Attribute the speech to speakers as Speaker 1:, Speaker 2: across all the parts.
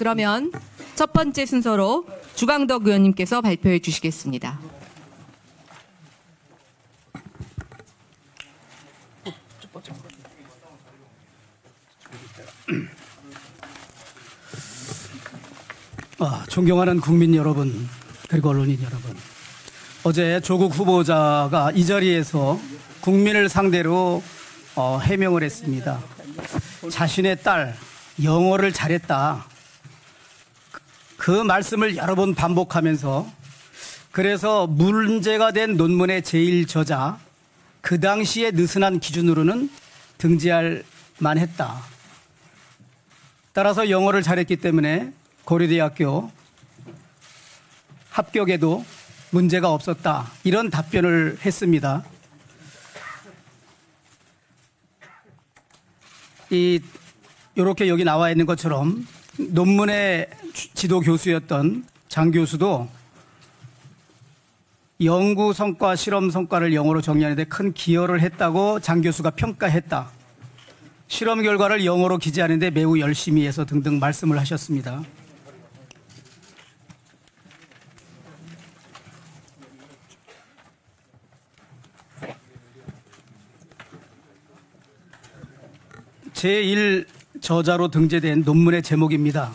Speaker 1: 그러면 첫 번째 순서로 주광덕 의원님께서 발표해 주시겠습니다.
Speaker 2: 존경하는 국민 여러분, 그리고 언론인 여러분. 어제 조국 후보자가 이 자리에서 국민을 상대로 해명을 했습니다. 자신의 딸 영어를 잘했다. 그 말씀을 여러 번 반복하면서 그래서 문제가 된 논문의 제일 저자, 그 당시에 느슨한 기준으로는 등재할 만했다. 따라서 영어를 잘했기 때문에 고려대학교 합격에도 문제가 없었다. 이런 답변을 했습니다. 이렇게 여기 나와 있는 것처럼 논문의 지도 교수였던 장 교수도 연구 성과, 실험 성과를 영어로 정리하는 데 큰 기여를 했다고 장 교수가 평가했다. 실험 결과를 영어로 기재하는 데 매우 열심히 해서 등등 말씀을 하셨습니다. 제1 저자로 등재된 논문의 제목입니다.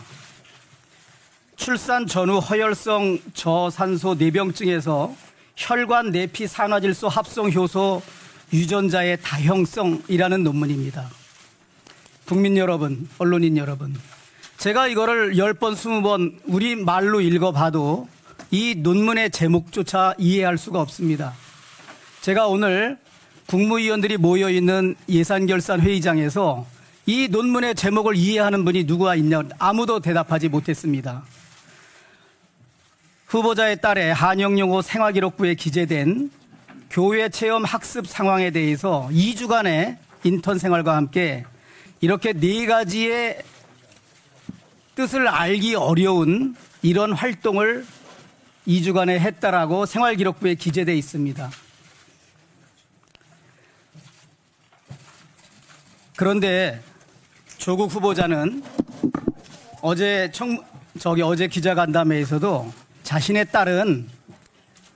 Speaker 2: 출산 전후 허혈성 저산소 뇌병증에서 혈관 내피 산화질소 합성 효소 유전자의 다형성이라는 논문입니다. 국민 여러분, 언론인 여러분, 제가 이거를 10번, 20번 우리 말로 읽어봐도 이 논문의 제목조차 이해할 수가 없습니다. 제가 오늘 국무위원들이 모여있는 예산결산회의장에서 이 논문의 제목을 이해하는 분이 누가 있냐, 아무도 대답하지 못했습니다. 후보자의 딸의 한영용호 생활기록부에 기재된 교회 체험 학습 상황에 대해서 2주간의 인턴 생활과 함께 이렇게 4가지의 뜻을 알기 어려운 이런 활동을 2주간에 했다라고 생활기록부에 기재되어 있습니다. 그런데 조국 후보자는 어제 기자간담회에서도 자신의 딸은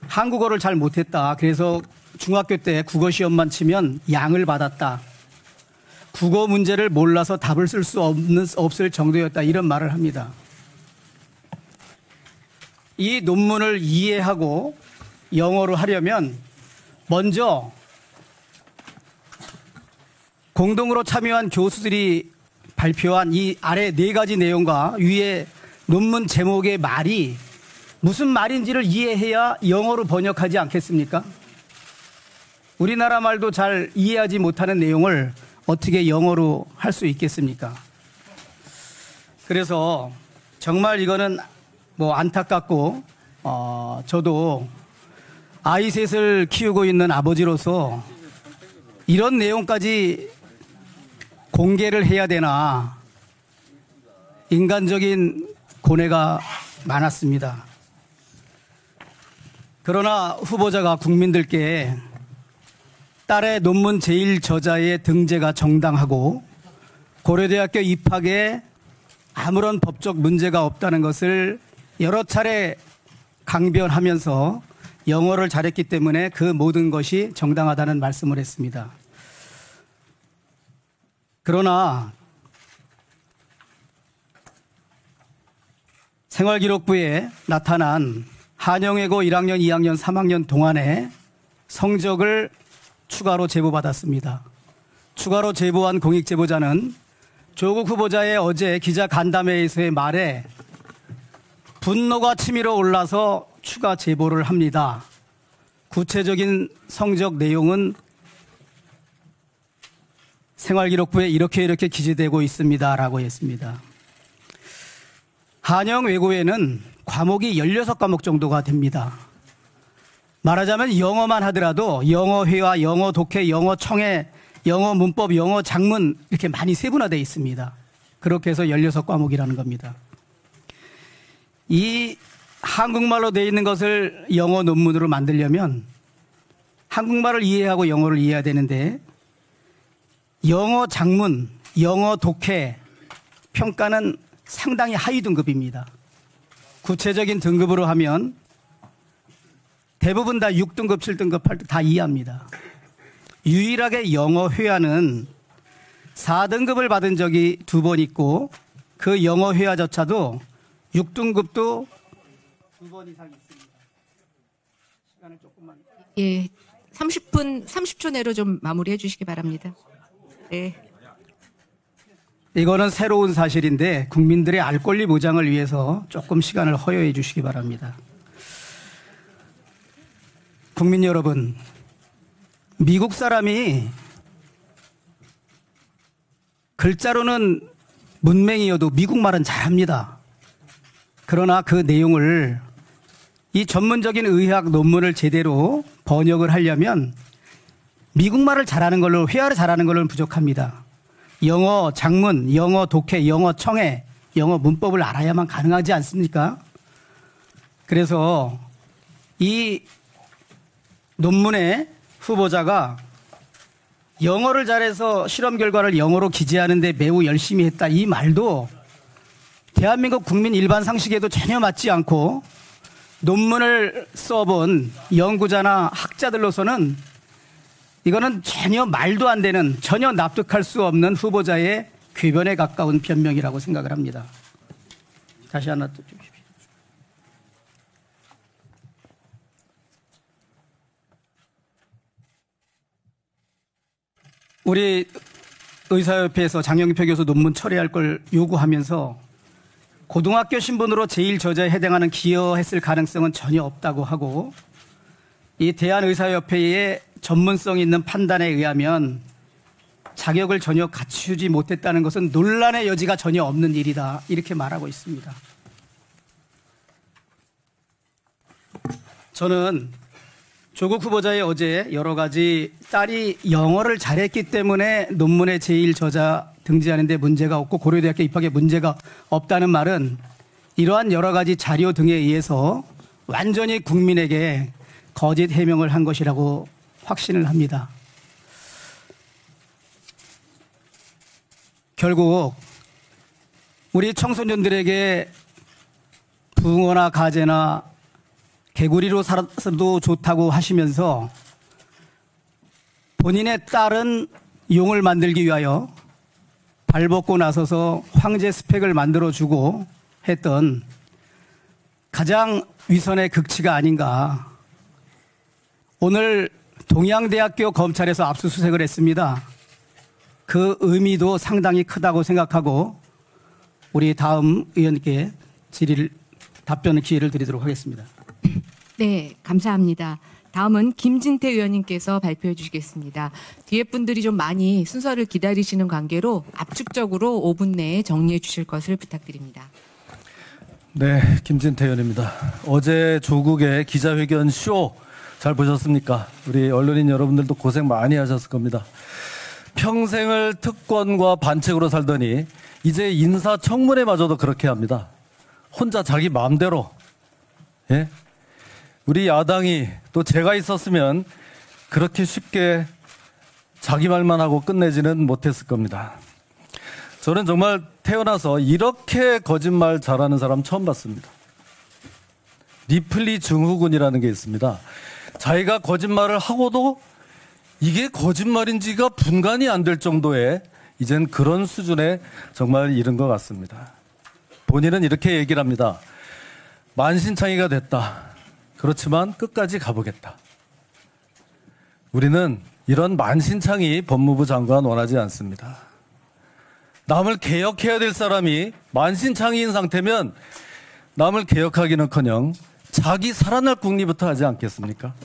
Speaker 2: 한국어를 잘 못했다. 그래서 중학교 때 국어시험만 치면 양을 받았다. 국어 문제를 몰라서 답을 쓸 수 없을 정도였다. 이런 말을 합니다. 이 논문을 이해하고 영어로 하려면 먼저 공동으로 참여한 교수들이 발표한 이 아래 4가지 내용과 위에 논문 제목의 말이 무슨 말인지를 이해해야 영어로 번역하지 않겠습니까? 우리나라 말도 잘 이해하지 못하는 내용을 어떻게 영어로 할 수 있겠습니까? 그래서 정말 이거는 안타깝고 저도 아이 셋을 키우고 있는 아버지로서 이런 내용까지 공개를 해야 되나 인간적인 고뇌가 많았습니다. 그러나 후보자가 국민들께 딸의 논문 제1 저자의 등재가 정당하고 고려대학교 입학에 아무런 법적 문제가 없다는 것을 여러 차례 강변하면서 영어를 잘했기 때문에 그 모든 것이 정당하다는 말씀을 했습니다. 그러나 생활기록부에 나타난 한영외고 1학년, 2학년, 3학년 동안의 성적을 추가로 제보받았습니다. 추가로 제보한 공익제보자는 조국 후보자의 어제 기자간담회에서의 말에 분노가 치밀어 올라서 추가 제보를 합니다. 구체적인 성적 내용은 생활기록부에 이렇게 기재되고 있습니다. 라고 했습니다. 한영외고에는 과목이 16과목 정도가 됩니다. 말하자면 영어만 하더라도 영어회화, 영어 독해, 영어 청해, 영어 문법, 영어 작문 이렇게 많이 세분화되어 있습니다. 그렇게 해서 16과목이라는 겁니다. 이 한국말로 되어 있는 것을 영어 논문으로 만들려면 한국말을 이해하고 영어를 이해해야 되는데 영어 작문, 영어 독해 평가는 상당히 하위 등급입니다. 구체적인 등급으로 하면 대부분 다 6등급, 7등급, 8등급 다 이하입니다. 유일하게 영어 회화는 4등급을 받은 적이 2번 있고 그 영어 회화조차도 6등급도 2번 이상 있습니다. 시간을 조금만.
Speaker 1: 예, 30초 내로 좀 마무리해 주시기 바랍니다. 네.
Speaker 2: 이거는 새로운 사실인데 국민들의 알 권리 보장을 위해서 조금 시간을 허용해 주시기 바랍니다. 국민 여러분, 미국 사람이 글자로는 문맹이어도 미국말은 잘합니다. 그러나 그 내용을 이 전문적인 의학 논문을 제대로 번역을 하려면 미국말을 잘하는 걸로, 회화를 잘하는 걸로는 부족합니다. 영어 작문, 영어 독해, 영어 청해, 영어 문법을 알아야만 가능하지 않습니까? 그래서 이 논문의 후보자가 영어를 잘해서 실험 결과를 영어로 기재하는데 매우 열심히 했다, 이 말도 대한민국 국민 일반 상식에도 전혀 맞지 않고 논문을 써본 연구자나 학자들로서는 이거는 전혀 말도 안 되는, 전혀 납득할 수 없는 후보자의 궤변에 가까운 변명이라고 생각을 합니다. 다시 하나 또 주십시오. 우리 의사협회에서 장영표 교수 논문 철회할 걸 요구하면서 고등학교 신분으로 제1저자에 해당하는 기여했을 가능성은 전혀 없다고 하고, 이 대한의사협회의 전문성 있는 판단에 의하면 자격을 전혀 갖추지 못했다는 것은 논란의 여지가 전혀 없는 일이다, 이렇게 말하고 있습니다. 저는 조국 후보자의 어제 여러 가지 딸이 영어를 잘했기 때문에 논문의 제1저자 등재하는 데 문제가 없고 고려대학교 입학에 문제가 없다는 말은 이러한 여러 가지 자료 등에 의해서 완전히 국민에게 거짓 해명을 한 것이라고 확신을 합니다. 결국 우리 청소년들에게 붕어나 가재나 개구리로 살아도 좋다고 하시면서 본인의 딸은 용을 만들기 위하여 발벗고 나서서 황제 스펙을 만들어주고 했던 가장 위선의 극치가 아닌가. 오늘 동양대학교 검찰에서 압수수색을 했습니다. 그 의미도 상당히 크다고 생각하고 우리 다음 의원님께 답변 기회를 드리도록 하겠습니다.
Speaker 1: 네, 감사합니다. 다음은 김진태 의원님께서 발표해 주시겠습니다. 뒤에 분들이 좀 많이 순서를 기다리시는 관계로 압축적으로 5분 내에 정리해 주실 것을 부탁드립니다.
Speaker 3: 네, 김진태 의원입니다. 어제 조국의 기자회견 쇼 잘 보셨습니까? 우리 언론인 여러분들도 고생 많이 하셨을 겁니다. 평생을 특권과 반칙으로 살더니 이제 인사청문회마저도 그렇게 합니다. 혼자 자기 마음대로. 예? 우리 야당이 또 제가 있었으면 그렇게 쉽게 자기 말만 하고 끝내지는 못했을 겁니다. 저는 정말 태어나서 이렇게 거짓말 잘하는 사람 처음 봤습니다. 리플리 증후군이라는 게 있습니다. 자기가 거짓말을 하고도 이게 거짓말인지가 분간이 안 될 정도의 이젠 그런 수준에 정말 이른 것 같습니다. 본인은 이렇게 얘기를 합니다. 만신창이가 됐다. 그렇지만 끝까지 가보겠다. 우리는 이런 만신창이 법무부 장관 원하지 않습니다. 남을 개혁해야 될 사람이 만신창이인 상태면 남을 개혁하기는커녕 자기 살아날 궁리부터 하지 않겠습니까?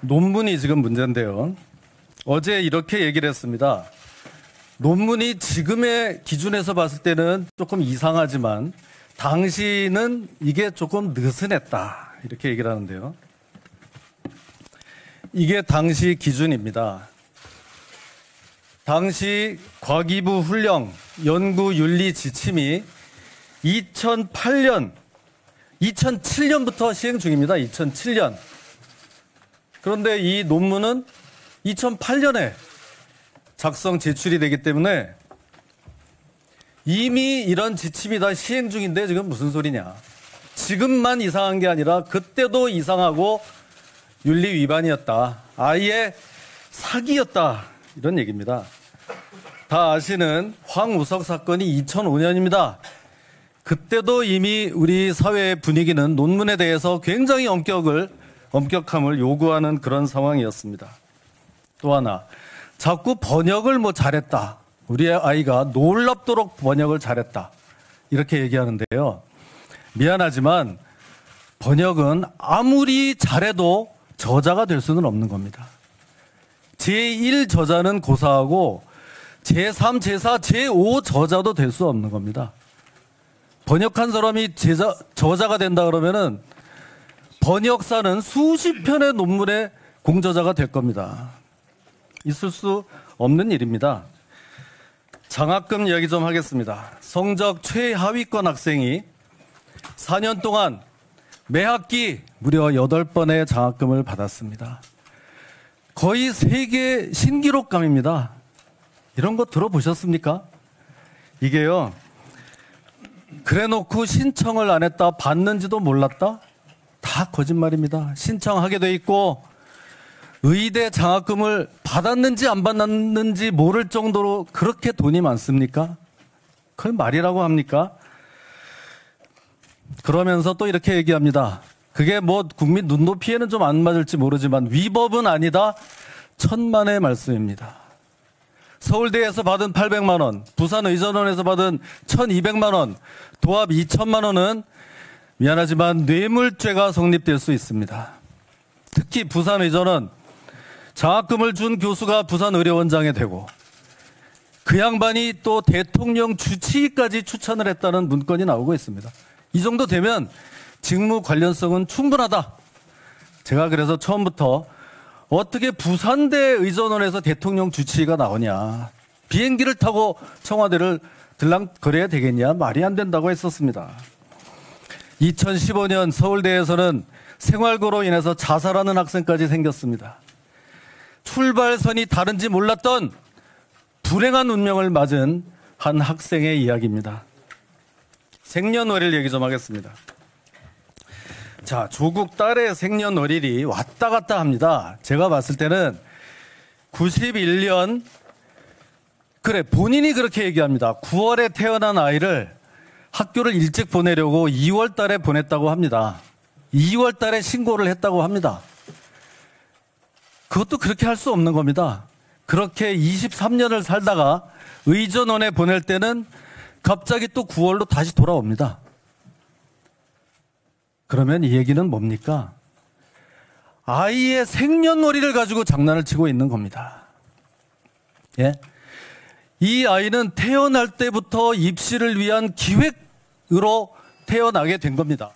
Speaker 3: 논문이 지금 문제인데요. 어제 이렇게 얘기를 했습니다. 논문이 지금의 기준에서 봤을 때는 조금 이상하지만 당시는 이게 조금 느슨했다, 이렇게 얘기를 하는데요. 이게 당시 기준입니다. 당시 과기부 훈령 연구윤리 지침이 2007년부터 시행 중입니다. 2007년. 그런데 이 논문은 2008년에 작성 제출이 되기 때문에 이미 이런 지침이 다 시행 중인데 지금 무슨 소리냐. 지금만 이상한 게 아니라 그때도 이상하고 윤리 위반이었다. 아예 사기였다. 이런 얘기입니다. 다 아시는 황우석 사건이 2005년입니다. 그때도 이미 우리 사회의 분위기는 논문에 대해서 굉장히 엄격함을 요구하는 그런 상황이었습니다. 또 하나, 자꾸 번역을 잘했다. 우리 아이가 놀랍도록 번역을 잘했다. 이렇게 얘기하는데요. 미안하지만 번역은 아무리 잘해도 저자가 될 수는 없는 겁니다. 제1 저자는 고사하고 제3, 제4, 제5 저자도 될 수 없는 겁니다. 번역한 사람이 저자가 된다 그러면은 번역사는 수십 편의 논문의 공저자가 될 겁니다. 있을 수 없는 일입니다. 장학금 이야기 좀 하겠습니다. 성적 최하위권 학생이 4년 동안 매 학기 무려 8번의 장학금을 받았습니다. 거의 세계 신기록감입니다. 이런 거 들어보셨습니까? 이게요, 그래놓고 신청을 안 했다, 받는지도 몰랐다? 다 거짓말입니다. 신청하게 돼 있고 의대 장학금을 받았는지 안 받았는지 모를 정도로 그렇게 돈이 많습니까? 그걸 말이라고 합니까? 그러면서 또 이렇게 얘기합니다. 그게 국민 눈높이에는 좀 안 맞을지 모르지만 위법은 아니다. 천만의 말씀입니다. 서울대에서 받은 800만 원, 부산의전원에서 받은 1200만 원, 도합 2000만 원은 미안하지만 뇌물죄가 성립될 수 있습니다. 특히 부산의전원 장학금을 준 교수가 부산의료원장이 되고 그 양반이 또 대통령 주치의까지 추천을 했다는 문건이 나오고 있습니다. 이 정도 되면 직무 관련성은 충분하다. 제가 그래서 처음부터 어떻게 부산대 의전원에서 대통령 주치의가 나오냐. 비행기를 타고 청와대를 들락거려야 되겠냐. 말이 안 된다고 했었습니다. 2015년 서울대에서는 생활고로 인해서 자살하는 학생까지 생겼습니다. 출발선이 다른지 몰랐던 불행한 운명을 맞은 한 학생의 이야기입니다. 생년월일 얘기 좀 하겠습니다. 자, 조국 딸의 생년월일이 왔다 갔다 합니다. 제가 봤을 때는 91년, 그래, 본인이 그렇게 얘기합니다. 9월에 태어난 아이를 학교를 일찍 보내려고 2월 달에 보냈다고 합니다. 2월 달에 신고를 했다고 합니다. 그것도 그렇게 할 수 없는 겁니다. 그렇게 23년을 살다가 의전원에 보낼 때는 갑자기 또 9월로 다시 돌아옵니다. 그러면 이 얘기는 뭡니까? 아이의 생년월일을 가지고 장난을 치고 있는 겁니다. 예? 이 아이는 태어날 때부터 입시를 위한 기획으로 태어나게 된 겁니다.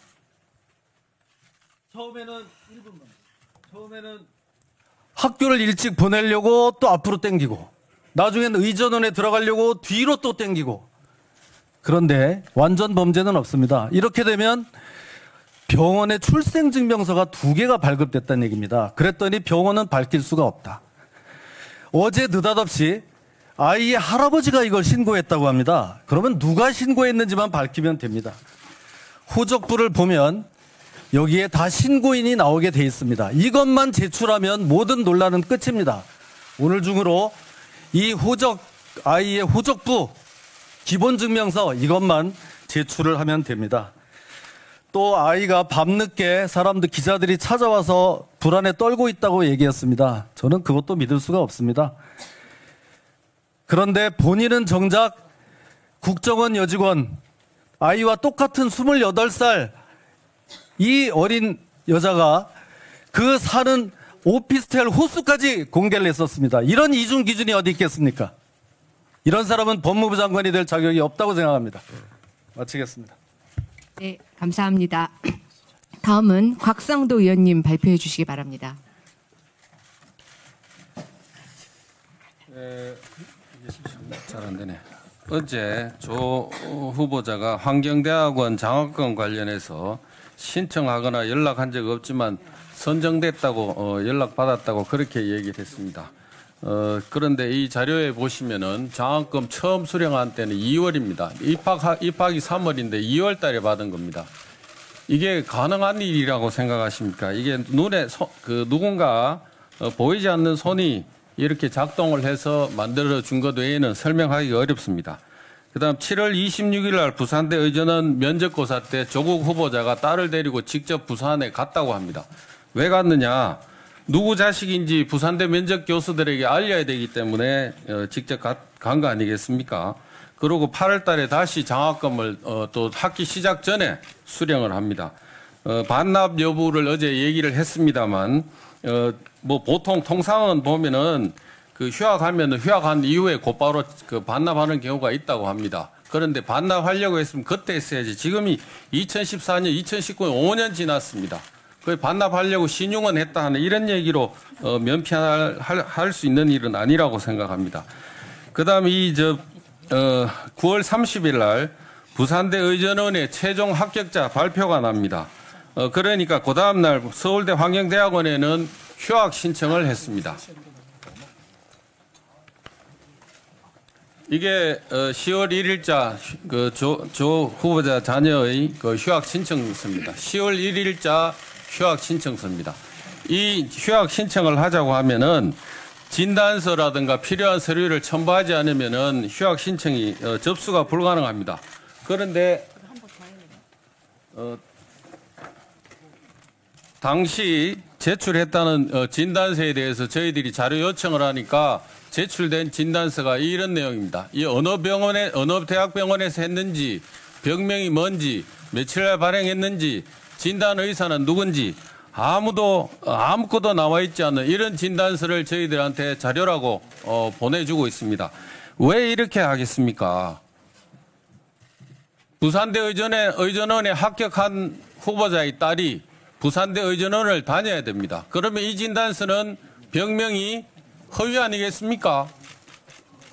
Speaker 3: 처음에는 학교를 일찍 보내려고 또 앞으로 땡기고, 나중엔 의전원에 들어가려고 뒤로 또 땡기고. 그런데 완전 범죄는 없습니다. 이렇게 되면 병원에 출생증명서가 2개가 발급됐다는 얘기입니다. 그랬더니 병원은 밝힐 수가 없다. 어제 느닷없이 아이의 할아버지가 이걸 신고했다고 합니다. 그러면 누가 신고했는지만 밝히면 됩니다. 호적부를 보면 여기에 다 신고인이 나오게 돼 있습니다. 이것만 제출하면 모든 논란은 끝입니다. 오늘 중으로 이 아이의 호적부, 기본증명서 이것만 제출을 하면 됩니다. 또 아이가 밤늦게 기자들이 찾아와서 불안에 떨고 있다고 얘기했습니다. 저는 그것도 믿을 수가 없습니다. 그런데 본인은 정작 국정원 여직원, 아이와 똑같은 28살 이 어린 여자가 그 사는 오피스텔 호수까지 공개를 했었습니다. 이런 이중 기준이 어디 있겠습니까? 이런 사람은 법무부 장관이 될 자격이 없다고 생각합니다. 마치겠습니다.
Speaker 1: 네, 감사합니다. 다음은 곽상도 의원님 발표해 주시기 바랍니다.
Speaker 4: 잘 안 되네. 어제 조 후보자가 환경대학원 장학금 관련해서 신청하거나 연락한 적 없지만 선정됐다고 연락받았다고 그렇게 얘기를 했습니다. 그런데 이 자료에 보시면은 장학금 처음 수령한 때는 2월입니다. 입학이 3월인데 2월 달에 받은 겁니다. 이게 가능한 일이라고 생각하십니까? 이게 눈에 누군가 보이지 않는 손이 이렇게 작동을 해서 만들어 준 것 외에는 설명하기가 어렵습니다. 그다음 7월 26일 날 부산대 의전원 면접고사 때 조국 후보자가 딸을 데리고 직접 부산에 갔다고 합니다. 왜 갔느냐? 누구 자식인지 부산대 면접 교수들에게 알려야 되기 때문에 직접 간 거 아니겠습니까? 그리고 8월 달에 다시 장학금을 또 학기 시작 전에 수령을 합니다. 반납 여부를 어제 얘기를 했습니다만 뭐 보통 통상은 보면은 그 휴학하면 휴학한 이후에 곧바로 그 반납하는 경우가 있다고 합니다. 그런데 반납하려고 했으면 그때 했어야지. 지금이 2014년, 2019년 5년 지났습니다. 그 반납하려고 신용은 했다 하는 이런 얘기로 면피할 수 있는 일은 아니라고 생각합니다. 그다음 9월 30일 날 부산대 의전원의 최종 합격자 발표가 납니다. 그러니까 그 다음 날 서울대 환경대학원에는 휴학 신청을 했습니다. 이게 10월 1일자 그 조 후보자 자녀의 그 휴학 신청서입니다. 10월 1일자 휴학 신청서입니다. 이 휴학 신청을 하자고 하면은 진단서라든가 필요한 서류를 첨부하지 않으면은 휴학 신청이 접수가 불가능합니다. 그런데 당시 제출했다는 진단서에 대해서 저희들이 자료 요청을 하니까 제출된 진단서가 이런 내용입니다. 이 어느 대학병원에서 했는지, 병명이 뭔지, 며칠날 발행했는지, 진단 의사는 누군지 아무것도 나와 있지 않은 이런 진단서를 저희들한테 자료라고 보내주고 있습니다. 왜 이렇게 하겠습니까? 부산대 의전원에 합격한 후보자의 딸이 부산대 의전원을 다녀야 됩니다. 그러면 이 진단서는 병명이 허위 아니겠습니까?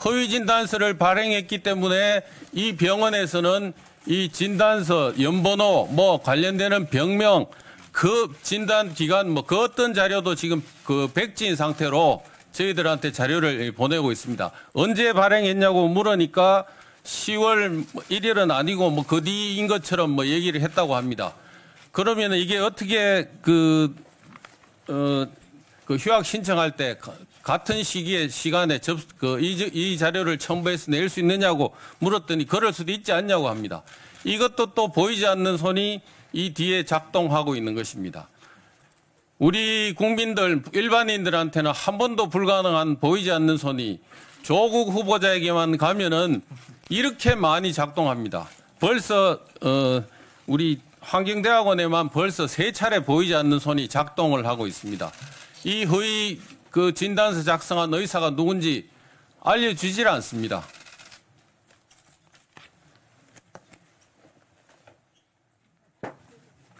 Speaker 4: 허위 진단서를 발행했기 때문에 이 병원에서는 이 진단서, 연번호, 뭐 관련되는 병명, 그 진단 기간, 뭐 그 어떤 자료도 지금 그 백지인 상태로 저희들한테 자료를 보내고 있습니다. 언제 발행했냐고 물으니까 10월 1일은 아니고 뭐 그 뒤인 것처럼 뭐 얘기를 했다고 합니다. 그러면 이게 어떻게 그 휴학 신청할 때 같은 시간에 이 자료를 첨부해서 낼 수 있느냐고 물었더니 그럴 수도 있지 않냐고 합니다. 이것도 또 보이지 않는 손이 이 뒤에 작동하고 있는 것입니다. 우리 국민들, 일반인들한테는 한 번도 불가능한 보이지 않는 손이 조국 후보자에게만 가면은 이렇게 많이 작동합니다. 벌써 우리 환경대학원에만 벌써 3차례 보이지 않는 손이 작동을 하고 있습니다. 이 허위 그 진단서 작성한 의사가 누군지 알려주질 않습니다.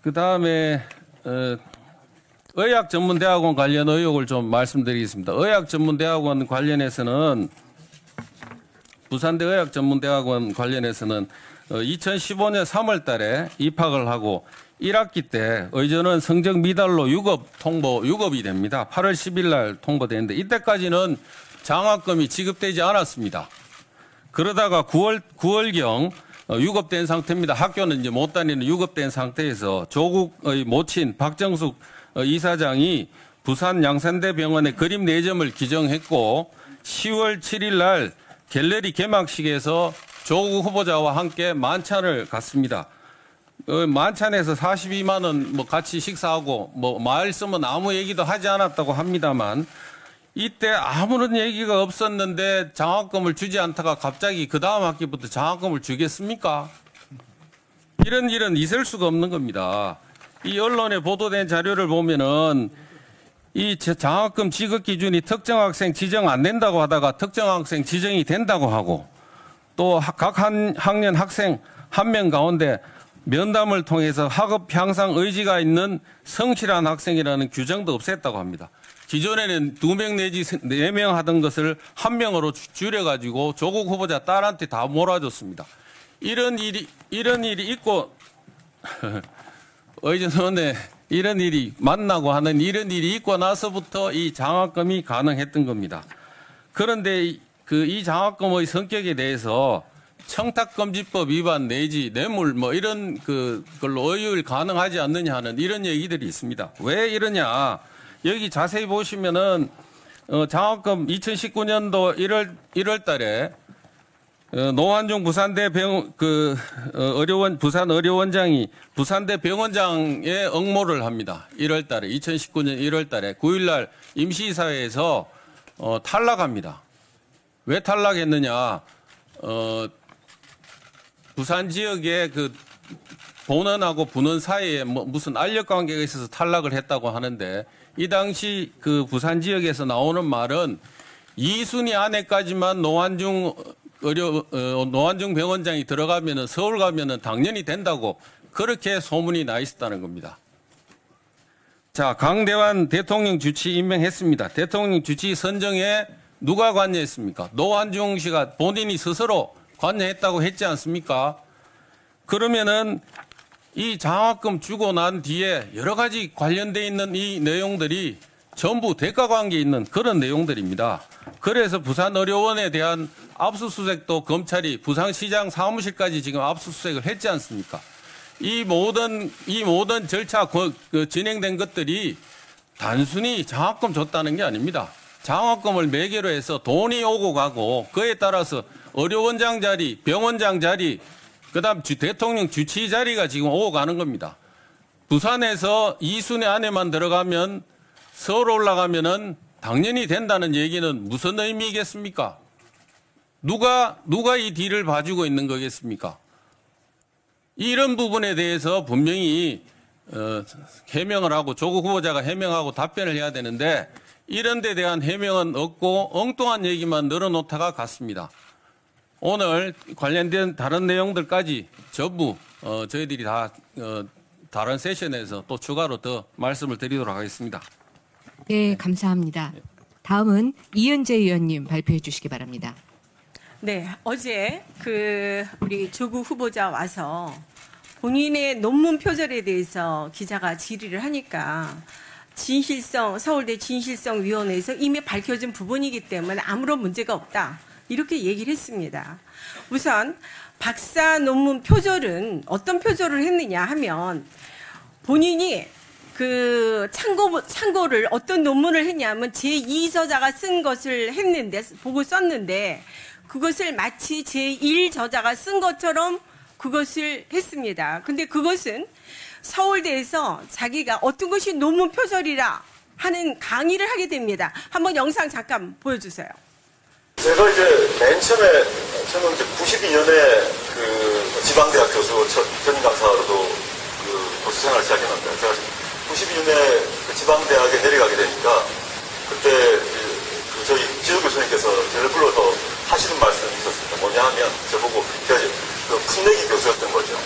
Speaker 4: 그 다음에 의학전문대학원 관련 의혹을 좀 말씀드리겠습니다. 의학전문대학원 관련해서는 부산대 의학전문대학원 관련해서는 2015년 3월 달에 입학을 하고 1학기 때 의전원 성적 미달로 유급이 됩니다. 8월 10일 날 통보되는데 이때까지는 장학금이 지급되지 않았습니다. 그러다가 9월경 유급된 상태입니다. 학교는 이제 못 다니는 유급된 상태에서 조국의 모친 박정숙 이사장이 부산 양산대병원에 그림 4점을 기정했고 10월 7일 날 갤러리 개막식에서 조국 후보자와 함께 만찬을 갔습니다. 만찬에서 42만 원 뭐 같이 식사하고 뭐 말씀은 아무 얘기도 하지 않았다고 합니다만 이때 아무런 얘기가 없었는데 장학금을 주지 않다가 갑자기 그 다음 학기부터 장학금을 주겠습니까? 이런 일은 있을 수가 없는 겁니다. 이 언론에 보도된 자료를 보면은 이 장학금 지급 기준이 특정 학생 지정 안 된다고 하다가 특정 학생 지정이 된다고 하고 또 각 학년 학생 1명 가운데 면담을 통해서 학업 향상 의지가 있는 성실한 학생이라는 규정도 없앴다고 합니다. 기존에는 2명 내지 4명 하던 것을 1명으로 줄여가지고 조국 후보자 딸한테 다 몰아줬습니다. 이런 일이 있고 의전원에 이런 일이 만나고 하는 이런 일이 있고 나서부터 이 장학금이 가능했던 겁니다. 그런데 이 장학금의 성격에 대해서 청탁금지법 위반 내지 뇌물 뭐 이런 걸로 의율 가능하지 않느냐 하는 이런 얘기들이 있습니다. 왜 이러냐? 여기 자세히 보시면은 장학금 2019년도 1월 달에 노환중 부산대 부산 의료원장이 부산대 병원장에 응모를 합니다. 1월 달에 2019년 1월 달에 9일 날 임시사회에서 탈락합니다. 왜 탈락했느냐? 부산 지역의 본원하고 분원 사이에 무슨 알력 관계가 있어서 탈락을 했다고 하는데 이 당시 부산 지역에서 나오는 말은 이순위 안에까지만 노환중 병원장이 들어가면은 서울 가면은 당연히 된다고 그렇게 소문이 나 있었다는 겁니다. 자, 강대환 대통령 주치 임명했습니다. 대통령 주치 선정에 누가 관여했습니까? 노환중 씨가 본인이 스스로 관여했다고 했지 않습니까? 그러면은 이 장학금 주고 난 뒤에 여러 가지 관련돼 있는 이 내용들이 전부 대가 관계에 있는 그런 내용들입니다. 그래서 부산의료원에 대한 압수수색도 검찰이 부산시장 사무실까지 지금 압수수색을 했지 않습니까? 이 모든 절차 진행된 것들이 단순히 장학금 줬다는 게 아닙니다. 장학금을 매개로 해서 돈이 오고 가고 그에 따라서 의료원장 자리, 병원장 자리, 그다음 대통령 주치 자리가 지금 오고 가는 겁니다. 부산에서 이순위 안에만 들어가면 서울 올라가면은 당연히 된다는 얘기는 무슨 의미겠습니까? 누가 이 뒤를 봐주고 있는 거겠습니까? 이런 부분에 대해서 분명히 해명을 하고 조국 후보자가 해명하고 답변을 해야 되는데 이런 데 대한 해명은 없고 엉뚱한 얘기만 늘어놓다가 갔습니다. 오늘 관련된 다른 내용들까지 전부 저희들이 다 다른 세션에서 또 추가로 더 말씀을 드리도록 하겠습니다.
Speaker 1: 네, 감사합니다. 다음은 이은재 의원님 발표해 주시기 바랍니다.
Speaker 5: 네, 어제 우리 조국 후보자 와서 본인의 논문 표절에 대해서 기자가 질의를 하니까 서울대 진실성위원회에서 이미 밝혀진 부분이기 때문에 아무런 문제가 없다. 이렇게 얘기를 했습니다. 우선 박사 논문 표절은 어떤 표절을 했느냐 하면 본인이 참고를 어떤 논문을 했냐면 제2저자가 쓴 것을 보고 썼는데 그것을 마치 제1저자가 쓴 것처럼 그것을 했습니다. 근데 그것은 서울대에서 자기가 어떤 것이 논문 표절이라 하는 강의를 하게 됩니다. 한번 영상 잠깐 보여주세요.
Speaker 6: 제가 이제 맨 처음에 저는 이제 92년에 지방대학 교수 전임 강사로도 교수 생활을 시작했는데 제가 92년에 지방대학에 내려가게 되니까 그때 저희 지도 교수님께서 저를 불러서 하시는 말씀이 있었습니다. 뭐냐 하면 저보고 제가 풋내기 교수였던 거죠.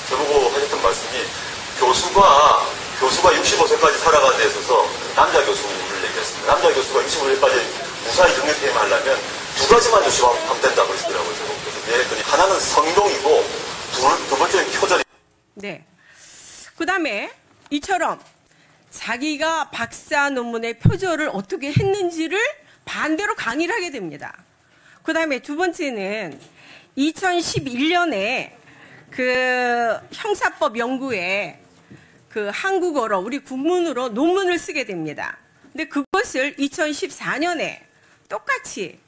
Speaker 6: 저보고 하셨던 말씀이 교수가 65세까지 살아가는 데 있어서 남자 교수를 얘기했습니다. 남자 교수가 65세까지 무사히 경력퇴임 하려면 두 가지만 조심하면 된다고 그러시더라고요. 그래서 그랬더니 하나는 성동이고 두 번째는 표절이.
Speaker 5: 네. 그 다음에 이처럼 자기가 박사 논문의 표절을 어떻게 했는지를 반대로 강의를 하게 됩니다. 그 다음에 두 번째는 2011년에 형사법 연구에 한국어로 우리 국문으로 논문을 쓰게 됩니다. 근데 그것을 2014년에 똑같이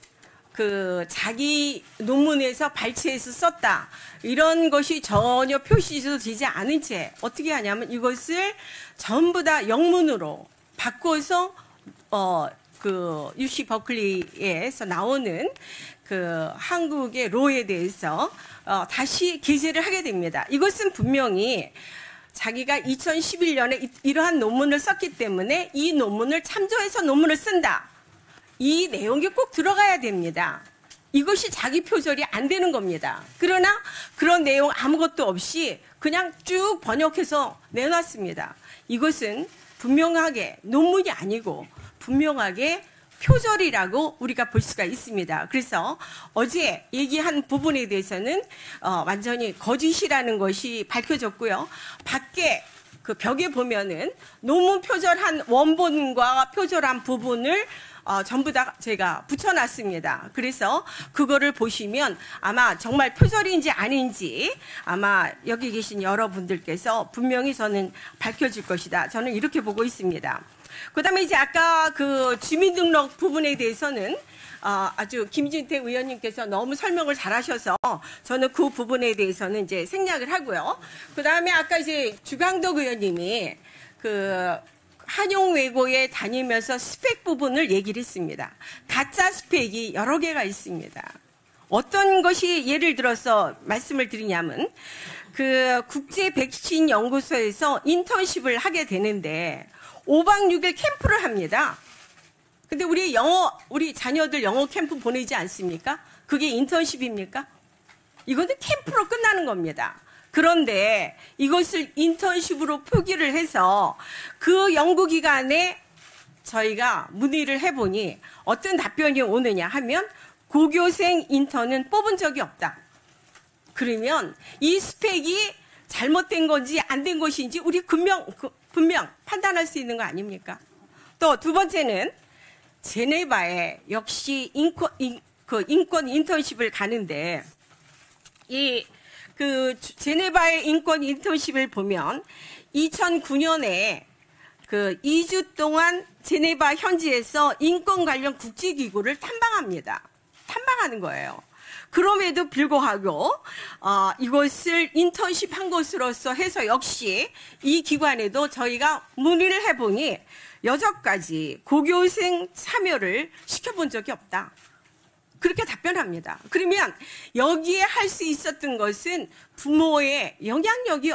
Speaker 5: 자기 논문에서 발췌해서 썼다. 이런 것이 전혀 표시도 되지 않은 채 어떻게 하냐면 이것을 전부 다 영문으로 바꿔서 UC 버클리에서 나오는 한국의 로에 대해서 다시 게재를 하게 됩니다. 이것은 분명히 자기가 2011년에 이러한 논문을 썼기 때문에 이 논문을 참조해서 논문을 쓴다. 이 내용이 꼭 들어가야 됩니다. 이것이 자기 표절이 안 되는 겁니다. 그러나 그런 내용 아무것도 없이 그냥 쭉 번역해서 내놨습니다. 이것은 분명하게 논문이 아니고 분명하게 표절이라고 우리가 볼 수가 있습니다. 그래서 어제 얘기한 부분에 대해서는 완전히 거짓이라는 것이 밝혀졌고요. 밖에 그 벽에 보면은 논문 표절한 원본과 표절한 부분을 전부 다 제가 붙여놨습니다. 그래서 그거를 보시면 아마 정말 표절인지 아닌지 아마 여기 계신 여러분들께서 분명히 저는 밝혀질 것이다. 저는 이렇게 보고 있습니다. 그다음에 이제 아까 그 주민등록 부분에 대해서는 아주 김진태 의원님께서 너무 설명을 잘하셔서 저는 그 부분에 대해서는 이제 생략을 하고요. 그다음에 아까 이제 주강덕 의원님이 그 한용외고에 다니면서 스펙 부분을 얘기를 했습니다. 가짜 스펙이 여러 개가 있습니다. 어떤 것이 예를 들어서 말씀을 드리냐면 그 국제 백신 연구소에서 인턴십을 하게 되는데 5박 6일 캠프를 합니다. 근데 우리 자녀들 영어 캠프 보내지 않습니까? 그게 인턴십입니까? 이거는 캠프로 끝나는 겁니다. 그런데 이것을 인턴십으로 표기를 해서 그 연구기관에 저희가 문의를 해보니 어떤 답변이 오느냐 하면 고교생 인턴은 뽑은 적이 없다. 그러면 이 스펙이 잘못된 건지 안 된 것인지 우리 분명 판단할 수 있는 거 아닙니까? 또 두 번째는 제네바에 역시 인권 인턴십을 가는데 그 제네바의 인권 인턴십을 보면 2009년에 그 2주 동안 제네바 현지에서 인권 관련 국제기구를 탐방하는 거예요. 그럼에도 불구하고 이것을 인턴십 한 것으로서 해서 역시 이 기관에도 저희가 문의를 해보니 여전까지 고교생 참여를 시켜본 적이 없다. 그렇게 답변합니다. 그러면 여기에 할 수 있었던 것은 부모의 영향력이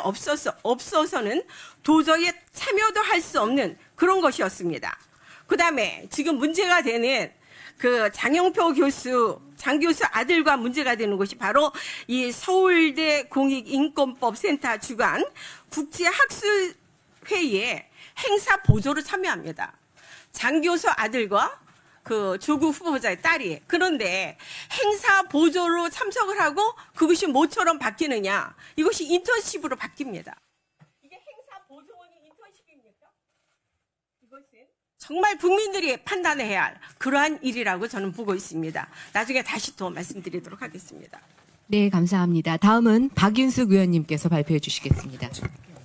Speaker 5: 없어서는 도저히 참여도 할 수 없는 그런 것이었습니다. 그다음에 지금 문제가 되는 그 장영표 장 교수 아들과 문제가 되는 것이 바로 이 서울대 공익인권법센터 주관 국제학술회의에 행사 보조로 참여합니다. 장 교수 아들과 그 조국 후보자의 딸이. 그런데 행사 보조로 참석을 하고 그것이 뭐처럼 바뀌느냐? 이것이 인턴십으로 바뀝니다. 이게 행사 보조원이 인턴십입니까? 이것은 정말 국민들이 판단해야 할 그러한 일이라고 저는 보고 있습니다. 나중에 다시 또 말씀드리도록 하겠습니다.
Speaker 1: 네, 감사합니다. 다음은 박윤숙 의원님께서 발표해 주시겠습니다.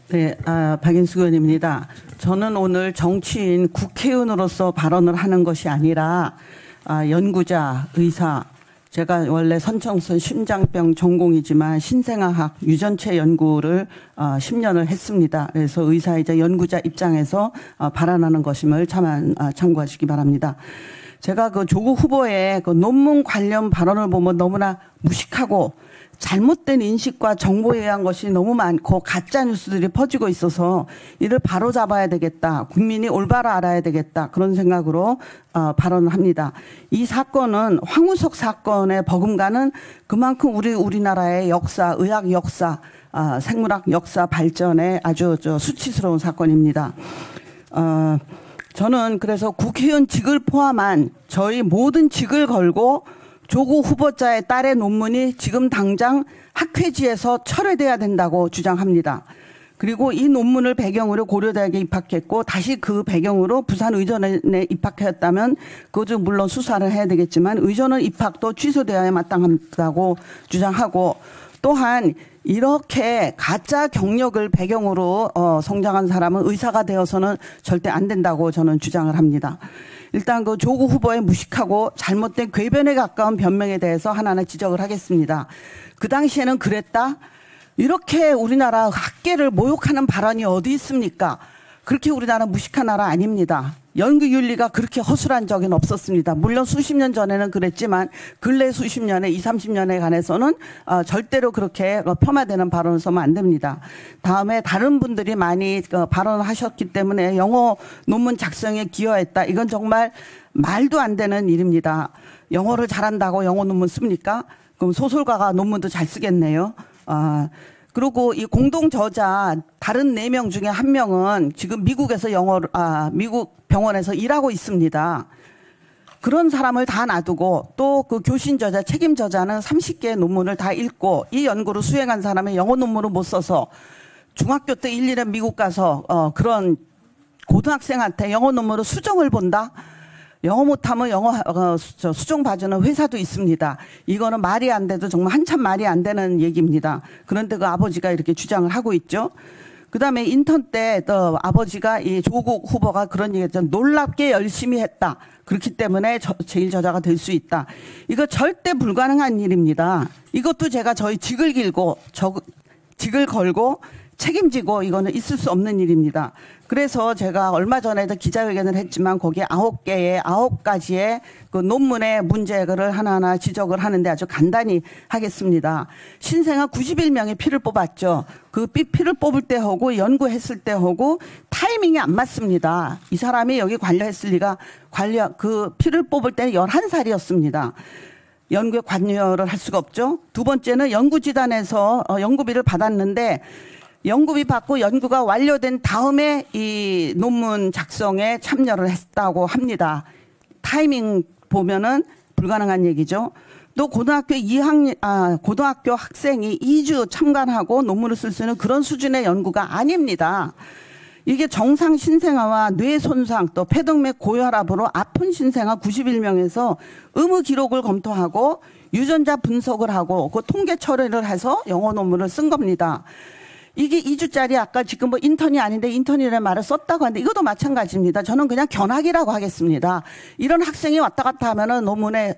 Speaker 7: 네, 박인숙 의원입니다. 저는 오늘 정치인 국회의원으로서 발언을 하는 것이 아니라 연구자, 의사, 제가 원래 선천성 심장병 전공이지만 신생아학 유전체 연구를 10년을 했습니다. 그래서 의사이자 연구자 입장에서 발언하는 것임을 참고하시기 바랍니다. 제가 그 조국 후보의 그 논문 관련 발언을 보면 너무나 무식하고 잘못된 인식과 정보에 의한 것이 너무 많고 가짜 뉴스들이 퍼지고 있어서 이를 바로잡아야 되겠다. 국민이 올바로 알아야 되겠다. 그런 생각으로 발언을 합니다. 이 사건은 황우석 사건의 버금가는 그만큼 우리나라의 역사, 의학 역사, 생물학 역사 발전에 아주 수치스러운 사건입니다. 저는 그래서 국회의원 직을 포함한 저희 모든 직을 걸고 조국 후보자의 딸의 논문이 지금 당장 학회지에서 철회돼야 된다고 주장합니다. 그리고 이 논문을 배경으로 고려대학에 입학했고 다시 그 배경으로 부산의전에 입학했다면 그것도 물론 수사를 해야 되겠지만 의전은 입학도 취소되어야 마땅하다고 주장하고 또한 이렇게 가짜 경력을 배경으로 성장한 사람은 의사가 되어서는 절대 안 된다고 저는 주장을 합니다. 일단 그 조국 후보의 무식하고 잘못된 궤변에 가까운 변명에 대해서 하나하나 지적을 하겠습니다. 그 당시에는 그랬다? 이렇게 우리나라 학계를 모욕하는 발언이 어디 있습니까? 그렇게 우리나라 무식한 나라 아닙니다. 연구윤리가 그렇게 허술한 적은 없었습니다. 물론 수십 년 전에는 그랬지만 근래 수십 년에 20, 30년에 관해서는 절대로 그렇게 폄하되는 발언을 써면 안 됩니다. 다음에 다른 분들이 많이 발언을 하셨기 때문에 영어 논문 작성에 기여했다. 이건 정말 말도 안 되는 일입니다. 영어를 잘한다고 영어 논문 씁니까? 그럼 소설가가 논문도 잘 쓰겠네요. 그리고 이 공동 저자 다른 4명 중에 1명은 지금 미국에서 미국 병원에서 일하고 있습니다. 그런 사람을 다 놔두고 또 그 교신 저자, 책임 저자는 30개의 논문을 다 읽고 이 연구를 수행한 사람의 영어 논문을 못 써서 중학교 때 1, 2년 미국 가서 그런 고등학생한테 영어 논문으로 수정을 본다? 영어 못하면 수정 봐주는 회사도 있습니다. 이거는 말이 안 돼도 정말 한참 말이 안 되는 얘기입니다. 그런데 그 아버지가 이렇게 주장을 하고 있죠. 그다음에 인턴 때 아버지가 이 조국 후보가 그런 얘기했죠. 놀랍게 열심히 했다. 그렇기 때문에 제일 저자가 될 수 있다. 이거 절대 불가능한 일입니다. 이것도 제가 저희 직을 걸고 책임지고 이거는 있을 수 없는 일입니다. 그래서 제가 얼마 전에도 기자회견을 했지만 거기에 9가지의 그 논문의 문제를 하나하나 지적을 하는데 아주 간단히 하겠습니다. 신생아 91명의 피를 뽑았죠. 그 피를 뽑을 때 하고 연구했을 때 하고 타이밍이 안 맞습니다. 이 사람이 여기 관여했을 리가 그 피를 뽑을 때는 11살이었습니다. 연구에 관여를 할 수가 없죠. 두 번째는 연구지단에서 연구비를 받았는데 연구비 받고 연구가 완료된 다음에 이 논문 작성에 참여를 했다고 합니다. 타이밍 보면은 불가능한 얘기죠. 또 고등학교 학생이 2주 참관하고 논문을 쓸 수 있는 그런 수준의 연구가 아닙니다. 이게 정상 신생아와 뇌 손상 또 폐동맥 고혈압으로 아픈 신생아 91명에서 의무 기록을 검토하고 유전자 분석을 하고 그 통계 처리를 해서 영어 논문을 쓴 겁니다. 이게 2주짜리 아까 지금 뭐 인턴이 아닌데 인턴이라는 말을 썼다고 하는데 이것도 마찬가지입니다. 저는 그냥 견학이라고 하겠습니다. 이런 학생이 왔다 갔다 하면은 논문에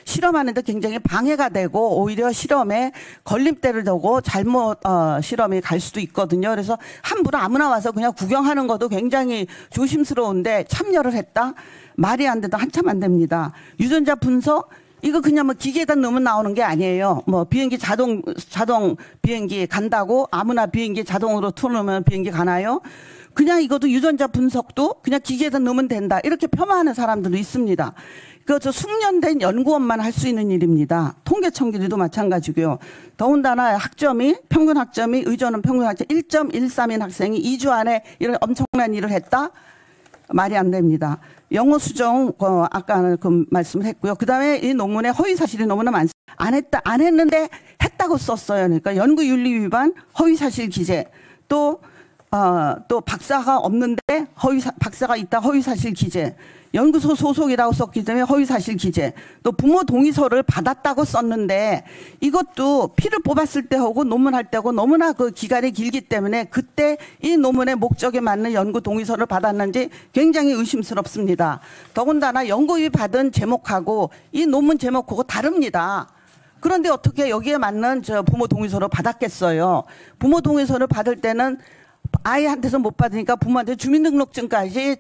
Speaker 7: 실험하는데 굉장히 방해가 되고 오히려 실험에 걸림대를 두고 잘못 실험이 갈 수도 있거든요. 그래서 함부로 아무나 와서 그냥 구경하는 것도 굉장히 조심스러운데 참여를 했다? 말이 안 돼도 한참 안 됩니다. 유전자 분석 이거 그냥 뭐 기계에다 넣으면 나오는 게 아니에요. 뭐 비행기 자동 비행기 간다고 아무나 비행기 자동으로 틀어놓으면 비행기 가나요? 그냥 이것도 유전자 분석도 그냥 기계에다 넣으면 된다. 이렇게 폄하하는 사람들도 있습니다. 저 숙련된 연구원만 할 수 있는 일입니다. 통계청기도 마찬가지고요. 더군다나 평균 학점이 의존은 평균 학점 1.13인 학생이 2주 안에 이런 엄청난 일을 했다? 말이 안 됩니다. 영어 수정 아까 그 말씀을 했고요. 그다음에 이 논문에 허위 사실이 너무나 많습니다. 안 했는데 했다고 썼어요. 그러니까 연구윤리 위반, 허위 사실 기재. 또 박사가 없는데 박사가 있다 허위 사실 기재. 연구소 소속이라고 썼기 때문에 허위 사실 기재. 또 부모 동의서를 받았다고 썼는데 이것도 피를 뽑았을 때 하고 논문할 때하고 너무나 그 기간이 길기 때문에 그때 이 논문의 목적에 맞는 연구 동의서를 받았는지 굉장히 의심스럽습니다. 더군다나 연구비 받은 제목하고 이 논문 제목하고 다릅니다. 그런데 어떻게 여기에 맞는 부모 동의서를 받았겠어요? 부모 동의서를 받을 때는 아이한테서 못 받으니까 부모한테 주민등록증까지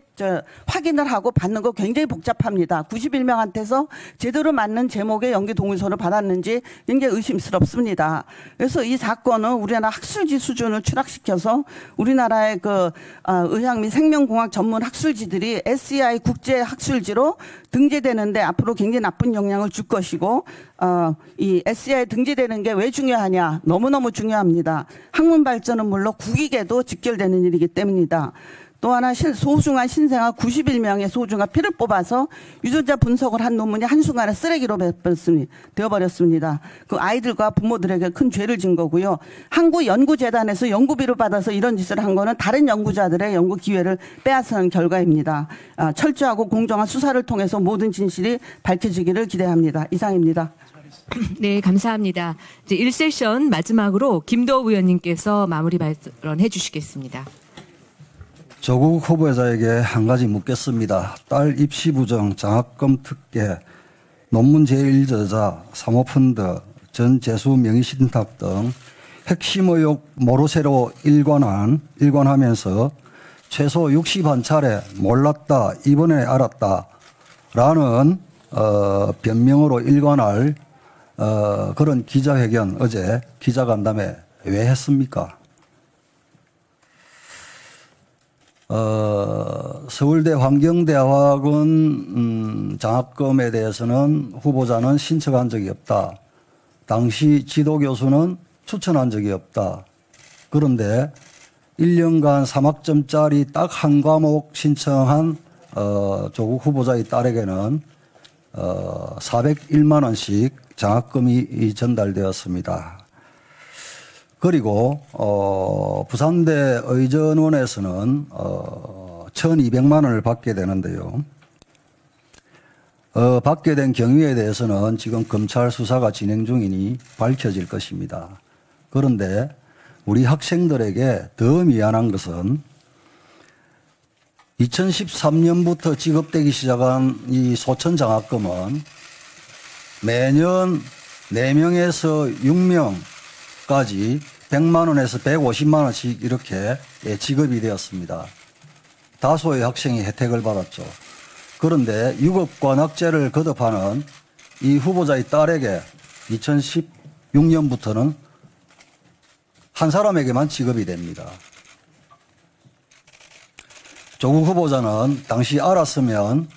Speaker 7: 확인을 하고 받는 거 굉장히 복잡합니다. 91명한테서 제대로 맞는 제목의 연기 동의서를 받았는지 굉장히 의심스럽습니다. 그래서 이 사건은 우리나라 학술지 수준을 추락시켜서 우리나라의 의학 및 생명공학 전문 학술지들이 SEI 국제 학술지로 등재되는데 앞으로 굉장히 나쁜 영향을 줄 것이고 이 SEI 등재되는 게 왜 중요하냐? 너무너무 중요합니다. 학문 발전은 물론 국익에도 직결되는 일이기 때문이다. 또 하나 소중한 신생아 91명의 소중한 피를 뽑아서 유전자 분석을 한 논문이 한순간에 쓰레기로 되어버렸습니다. 그 아이들과 부모들에게 큰 죄를 진 거고요. 한국연구재단에서 연구비를 받아서 이런 짓을 한 거는 다른 연구자들의 연구 기회를 빼앗은 결과입니다. 철저하고 공정한 수사를 통해서 모든 진실이 밝혀지기를 기대합니다. 이상입니다.
Speaker 1: 네, 감사합니다. 이제 1세션 마지막으로 김도우 의원님께서 마무리 발언해 주시겠습니다.
Speaker 8: 조국 후보자에게 한 가지 묻겠습니다. 딸 입시 부정, 장학금 특혜, 논문 제1저자, 사모펀드, 전 재수 명의신탁 등 핵심 의혹 모르쇠로 일관하면서 최소 61차례 몰랐다, 이번에 알았다라는 변명으로 일관할 그런 기자회견 어제 기자간담회 왜 했습니까? 서울대 환경대학원 장학금에 대해서는 후보자는 신청한 적이 없다. 당시 지도교수는 추천한 적이 없다. 그런데 1년간 3학점짜리 딱 한 과목 신청한 조국 후보자의 딸에게는 401만 원씩 장학금이 전달되었습니다. 그리고 부산대 의전원에서는 1,200만 원을 받게 되는데요. 받게 된 경위에 대해서는 지금 검찰 수사가 진행 중이니 밝혀질 것입니다. 그런데 우리 학생들에게 더 미안한 것은 2013년부터 지급되기 시작한 이 소천장학금은 매년 4명에서 6명까지 100만 원에서 150만 원씩 이렇게 지급이 되었습니다. 다수의 학생이 혜택을 받았죠. 그런데 유급관학제를 거듭하는 이 후보자의 딸에게 2016년부터는 한 사람에게만 지급이 됩니다. 조국 후보자는 당시 알았으면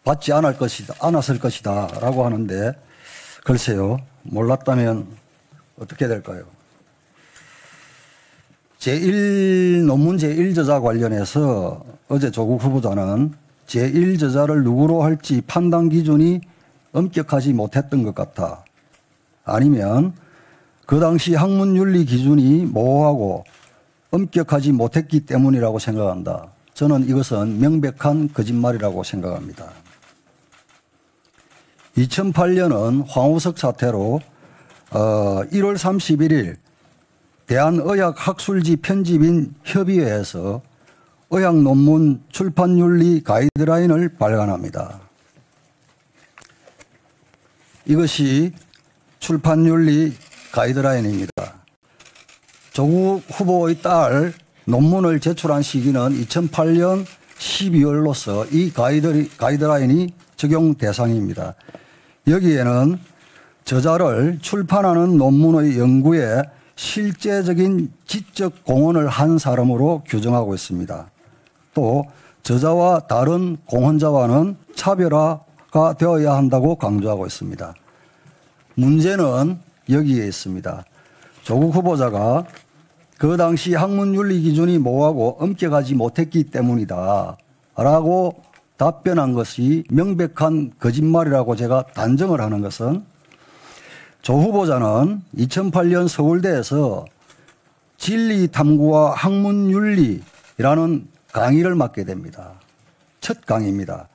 Speaker 8: 받지 않았을 것이다 라고 하는데 글쎄요, 몰랐다면 어떻게 될까요? 논문 제1저자 관련해서 어제 조국 후보자는 제1저자를 누구로 할지 판단 기준이 엄격하지 못했던 것 같아. 아니면 그 당시 학문윤리 기준이 모호하고 엄격하지 못했기 때문이라고 생각한다. 저는 이것은 명백한 거짓말이라고 생각합니다. 2008년은 황우석 사태로 1월 31일 대한의학학술지 편집인 협의회에서 의학 논문 출판윤리 가이드라인을 발간합니다. 이것이 출판윤리 가이드라인입니다. 조국 후보의 딸 논문을 제출한 시기는 2008년 12월로서 이 가이드라인이 적용 대상입니다. 여기에는 저자를 출판하는 논문의 연구에 실제적인 지적 공헌을 한 사람으로 규정하고 있습니다. 또 저자와 다른 공헌자와는 차별화가 되어야 한다고 강조하고 있습니다. 문제는 여기에 있습니다. 조국 후보자가 그 당시 학문윤리 기준이 모호하고 엄격하지 못했기 때문이다 라고 답변한 것이 명백한 거짓말이라고 제가 단정을 하는 것은 조 후보자는 2008년 서울대에서 진리탐구와 학문윤리라는 강의를 맡게 됩니다. 첫 강의입니다.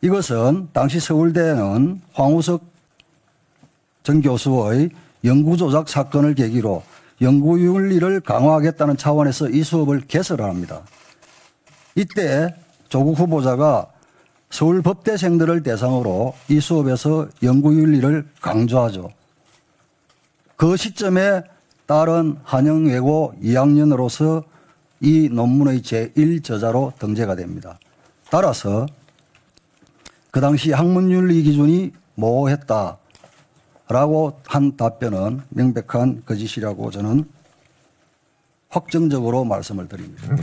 Speaker 8: 이것은 당시 서울대는 황우석 전 교수의 연구조작 사건을 계기로 연구윤리를 강화하겠다는 차원에서 이 수업을 개설합니다. 이때 조국 후보자가 서울 법대생들을 대상으로 이 수업에서 연구윤리를 강조하죠. 그 시점에 딸은 한영외고 2학년으로서 이 논문의 제1저자로 등재가 됩니다. 따라서 그 당시 학문윤리 기준이 모호했다라고 한 답변은 명백한 거짓이라고 저는 확정적으로 말씀을 드립니다.